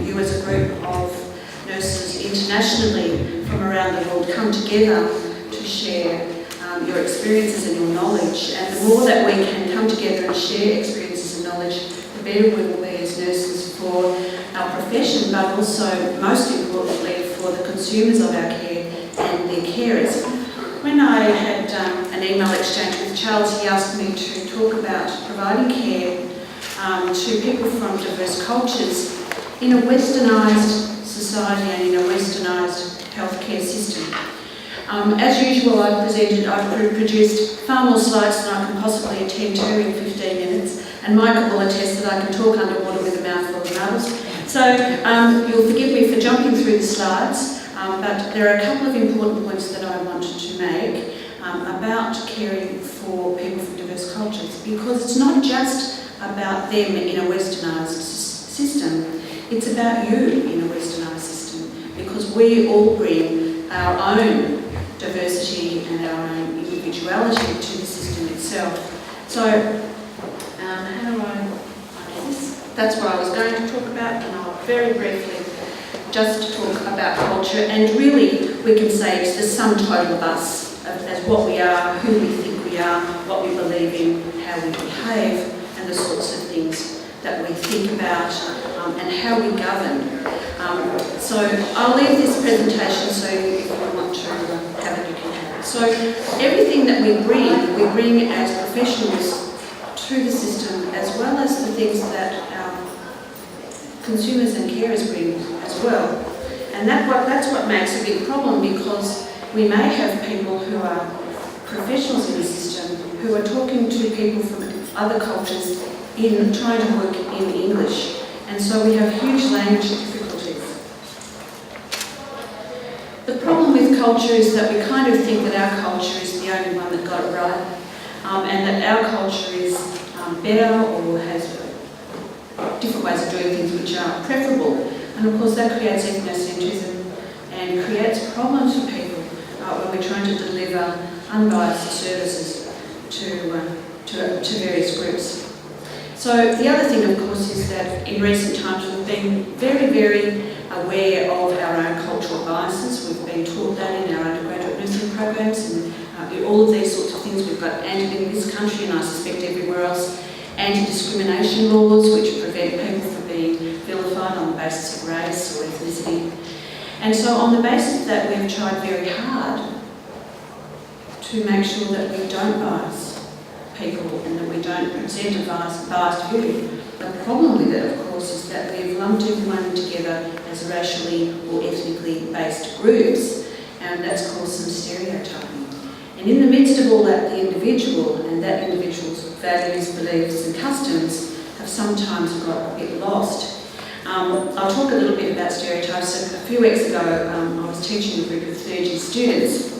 you as a group of nurses internationally from around the world come together to share your experiences and your knowledge. And the more that we can come together and share experiences and knowledge, the better we will be as nurses for our profession, but also, most importantly, for the consumers of our care and their carers. When I had an email exchange with Charles, he asked me to talk about providing care to people from diverse cultures in a westernised society and in a westernised healthcare system. As usual, I've produced far more slides than I can possibly attend to in 15 minutes, and Michael will attest that I can talk underwater with a mouthful of mouths. So you'll forgive me for jumping through the slides, but there are a couple of important points that I wanted to make about caring for people from diverse cultures, because it's not just about them in a westernised system, it's about you in a westernised system, because we all bring our own diversity and our own individuality to the system itself. So, how do I do this? That's what I was going to talk about, and I'll very briefly just talk about culture. And really, we can say it's the sum total of us, as what we are, who we think we are, what we believe in, how we behave, and the sorts of things that we think about, and how we govern. So I'll leave this presentation so if you want to have it, you can have it. So everything that we bring as professionals to the system, as well as the things that our consumers and carers bring as well. And that's what makes a big problem, because we may have people who are professionals in the system who are talking to people from other cultures in trying to work in English. And so we have huge language difficulties. The problem with culture is that we kind of think that our culture is the only one that got it right, and that our culture is better or has different ways of doing things which are preferable. And of course that creates ethnocentrism and creates problems for people when we're trying to deliver unbiased services to various groups. So the other thing, of course, is that in recent times we've been very, very aware of our own cultural biases. We've been taught that in our undergraduate nursing programs, and all of these sorts of things. We've got in this country, and I suspect everywhere else, anti-discrimination laws which prevent people from being vilified on the basis of race or ethnicity. And so on the basis of that, we've tried very hard to make sure that we don't bias people and that we don't present a biased view. The problem with it, of course, is that we've lumped everyone together as racially or ethnically based groups, and that's caused some stereotyping. And in the midst of all that, the individual and that individual's values, beliefs and customs have sometimes got a bit lost. I'll talk a little bit about stereotypes. A few weeks ago, I was teaching a group of 30 students,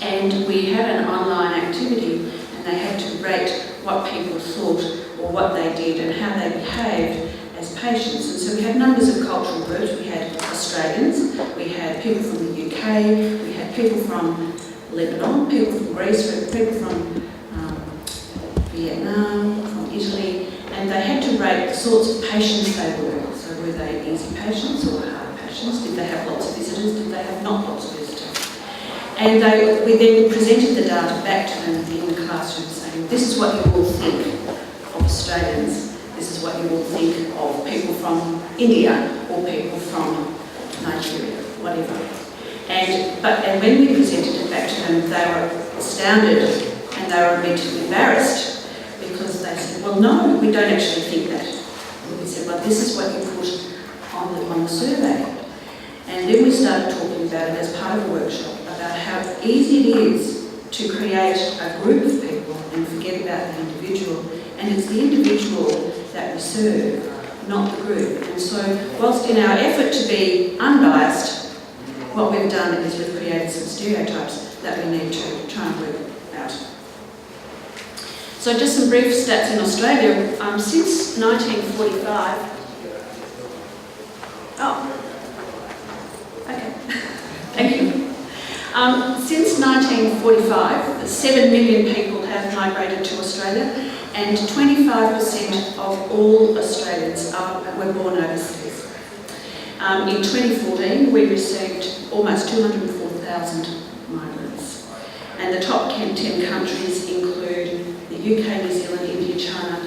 and we had an online activity, and they had to rate what people thought or what they did and how they behaved as patients. And so we had numbers of cultural groups. We had Australians, we had people from the UK, we had people from Lebanon, people from Greece, people from Vietnam, from Italy, and they had to rate the sorts of patients they were. So were they easy patients or hard patients? Did they have lots of visitors? Did they have not lots of visitors? And we then presented the data back to them in the classroom, saying, this is what you will think of Australians, this is what you will think of people from India or people from Nigeria, whatever. And when we presented it back to them, they were astounded and they were a bit embarrassed, because they said, well, no, we don't actually think that. And we said, well, this is what you put on the survey. And then we started talking about it as part of a workshop, about how easy it is to create a group of people and forget about the individual. And it's the individual that we serve, not the group. And so, whilst in our effort to be unbiased, what we've done is we've created some stereotypes that we need to try and work out. So just some brief stats in Australia. Since 1945... Thank you. Since 1945, 7 million people have migrated to Australia, and 25% of all Australians were born overseas. In 2014, we received almost 204,000 migrants. And the top 10 countries include the UK, New Zealand, India, China,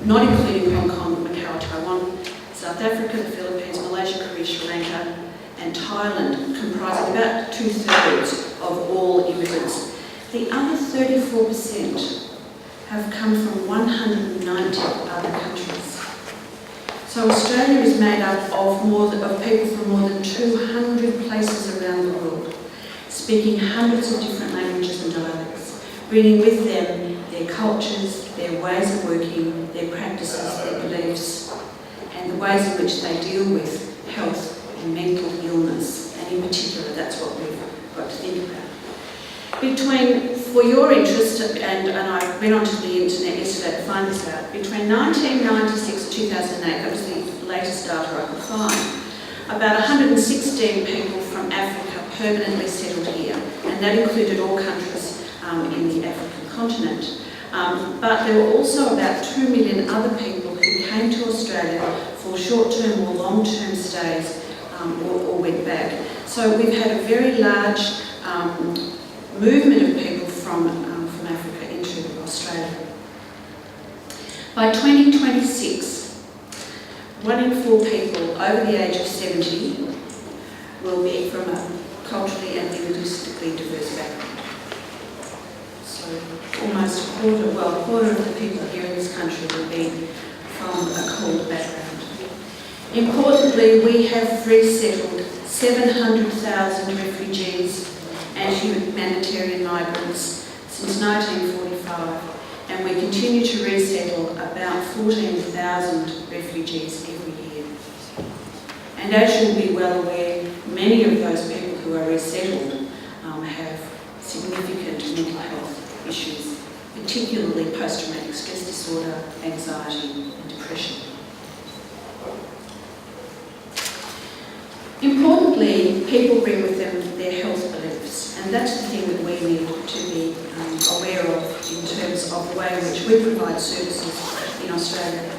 not including Hong Kong, Macau, Taiwan, South Africa, the Philippines, Malaysia, Korea, Sri Lanka, and Thailand, comprising about 2/3 of all immigrants. The other 34% have come from 190 other countries. So Australia is made up of people from more than 200 places around the world, speaking hundreds of different languages and dialects, bringing with them their cultures, their ways of working, their practices, their beliefs, and the ways in which they deal with health and mental illness. And in particular, that's what we've got to think about. For your interest, and I went onto the internet yesterday to find this out, between 1996 and 2008, that was the latest data I could find, about 116 people from Africa permanently settled here, and that included all countries in the African continent. But there were also about 2 million other people who came to Australia for short-term or long-term stays or went back. So we've had a very large movement of people from Africa into Australia. By 2026, 1 in 4 people over the age of 70 will be from a culturally and linguistically diverse background. So almost a quarter of the people here in this country will be from a cold background. Importantly, we have resettled 700,000 refugees and humanitarian migrants since 1945, and we continue to resettle about 14,000 refugees every year. And as you'll be well aware, many of those people who are resettled have significant mental health issues, particularly post-traumatic stress disorder, anxiety and depression. Importantly, people bring with them their health beliefs, and that's the thing that we need to be aware of in terms of the way in which we provide services in Australia.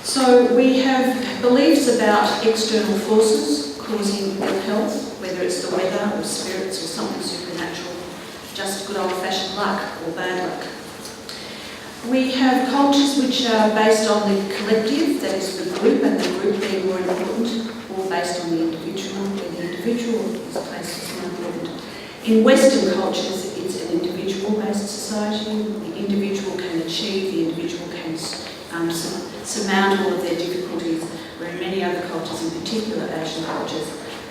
So we have beliefs about external forces causing ill health, whether it's the weather or spirits or something supernatural, just good old-fashioned luck or bad luck. We have cultures which are based on the collective, that is the group, and the group being more important, or based on the individual, where the individual is placed as more important. In Western cultures, it's an individual-based society. The individual can achieve, the individual can surmount all of their difficulties, where in many other cultures, in particular Asian cultures,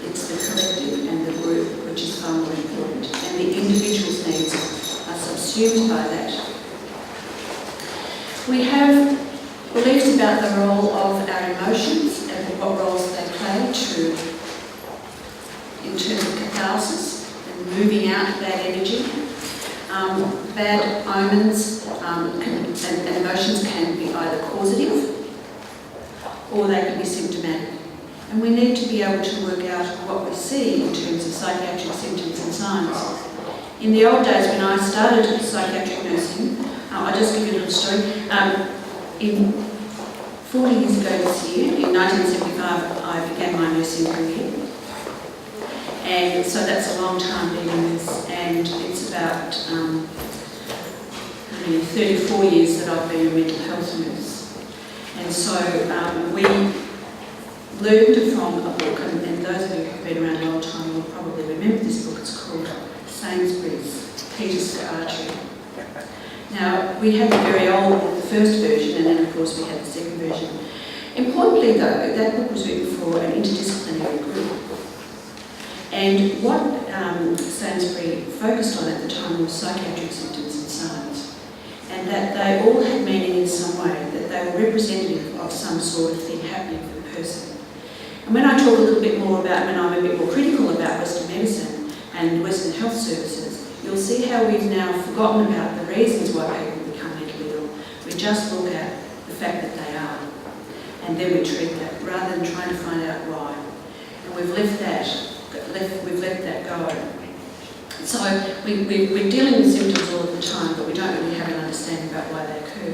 it's the collective and the group which is far more important, and the individual's needs are subsumed by that. We have beliefs about the role of our emotions and what roles they play in terms of catharsis and moving out bad energy. Bad omens and emotions can be either causative or they can be symptomatic. And we need to be able to work out what we see in terms of psychiatric symptoms and signs. In the old days when I started psychiatric nursing, I'll just give you a little story. 40 years ago this year, in 1975, I began my nursing career. And so that's a long time doing this, and it's about 34 years that I've been a mental health nurse. And so we learned from a book, and those of you who've been around a long time will probably remember this book. It's called Sainsbury's, Peters for Archery. Now, we had the very old, the first version, and then of course we had the second version. Importantly though, that book was written for an interdisciplinary group. And what Sainsbury focused on at the time was psychiatric symptoms and signs. And that they all had meaning in some way, that they were representative of some sort of thing happening for the person. And when I talk a little bit more about, when I'm a bit more critical about Western medicine and Western health services, you'll see how we've now forgotten about the reasons why people become mentally ill. We just look at the fact that they are, and then we treat that, rather than trying to find out why. And we've left that go. So we're dealing with symptoms all of the time, but we don't really have an understanding about why they occur.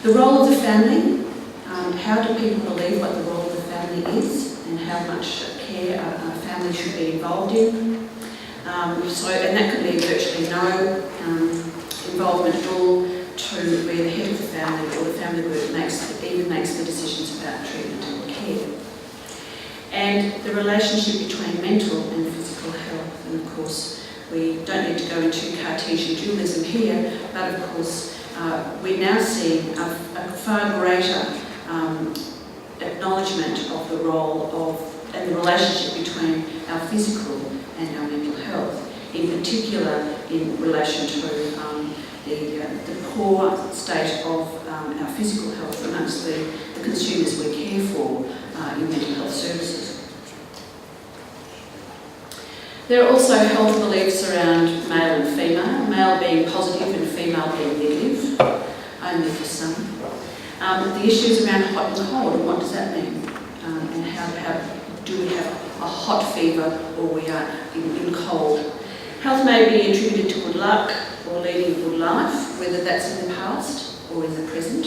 The role of the family, how do people believe what the role of the family is, and how much care a family should be involved in. And that could be virtually no involvement at all to where the head of the family or the family group makes the decisions about treatment and care. And the relationship between mental and physical health. And of course, we don't need to go into Cartesian dualism here, but of course, we now see a far greater acknowledgement of the role of and the relationship between our physical and our mental health, in particular in relation to the poor state of our physical health amongst the consumers we care for in mental health services. There are also health beliefs around male and female, male being positive and female being negative, only for some. The issues around hot and cold, and what does that mean? And how do we have a hot fever or we are in cold? Health may be attributed to good luck or leading a good life, whether that's in the past or in the present.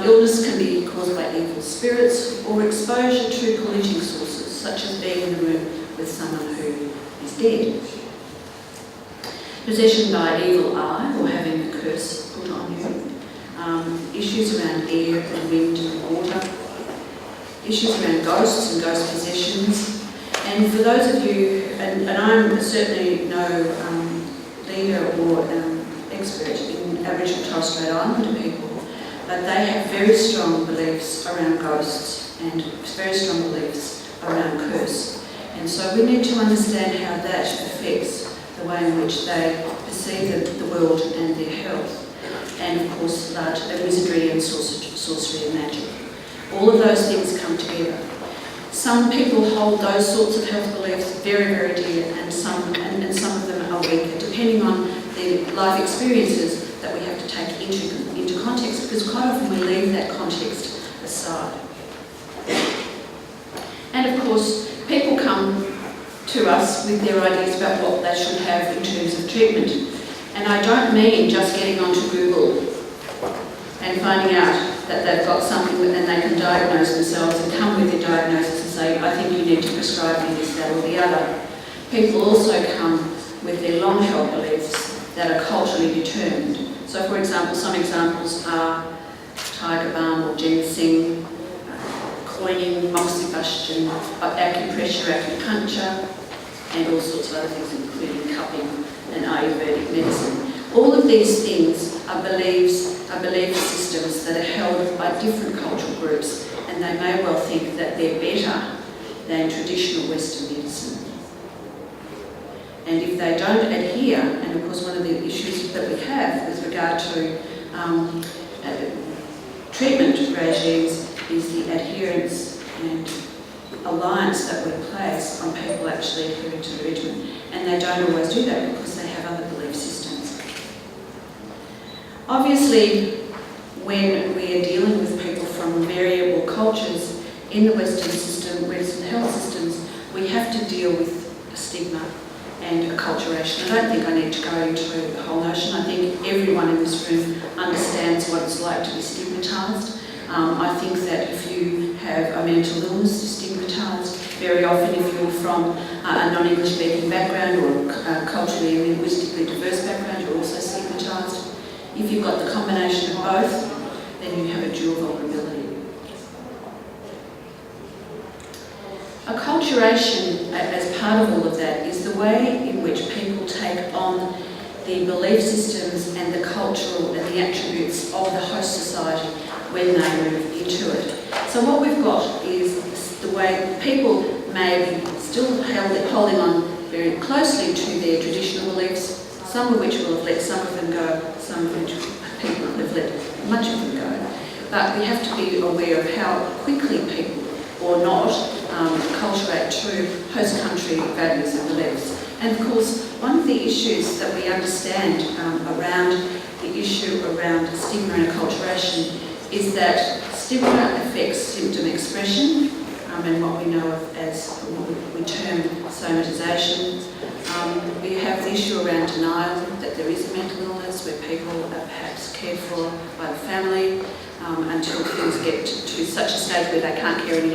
Illness can be caused by evil spirits or exposure to polluting sources, such as being in the room with someone who is dead. Possession by an evil eye or having a curse put on you. Issues around air and wind and water. Issues around ghosts and ghost possessions. And for those of you, and I'm certainly no leader or expert in Aboriginal and Torres Strait Islander people, but they have very strong beliefs around ghosts and very strong beliefs around curse. And so we need to understand how that affects the way in which they perceive the world and their health. And of course, wizardry and sorcery and magic. All of those things come together. Some people hold those sorts of health beliefs very, very dear, and some of them are weaker, depending on the life experiences that we have to take into context, because quite often we leave that context aside. And of course, people come to us with their ideas about what they should have in terms of treatment. And I don't mean just getting onto Google and finding out that they've got something and they can diagnose themselves and come with their diagnosis and say, I think you need to prescribe me this, that or the other. People also come with their long-held beliefs that are culturally determined. So for example, some examples are tiger balm or ginseng, coining, moxibustion, acupressure, acupuncture, and all sorts of other things, including cupping and Ayurvedic medicine. All of these things are belief systems that are held by different cultural groups, and they may well think that they're better than traditional Western medicine. And if they don't adhere, and of course one of the issues that we have with regard to treatment regimes is the adherence and alliance that we place on people actually adhering to the regimen. And they don't always do that because they have other belief systems. Obviously, when we are dealing with people from variable cultures in the Western system, Western health systems, we have to deal with a stigma and acculturation. I don't think I need to go into the whole notion. I think everyone in this room understands what it's like to be stigmatised. I think that if you have a mental illness, you're stigmatised. Very often, if you're from a non-English speaking background or a culturally and linguistically diverse background, you're also stigmatised. If you've got the combination of both, then you have a dual vulnerability. Acculturation, as part of all of that, is the way in which people take on the belief systems and the cultural and the attributes of the host society when they move into it. So what we've got is the way people may be still holding on very closely to their traditional beliefs, some of which will have let some of them go, some of which people have let much of them go. But we have to be aware of how quickly people, or not, acculturate to host country values and beliefs. And of course, one of the issues that we understand around the issue around stigma and acculturation is that stigma affects symptom expression and what we know of as what we term somatisation. We have the issue around denial, that there is a mental illness where people are perhaps cared for by the family until things get to such a stage where they can't care any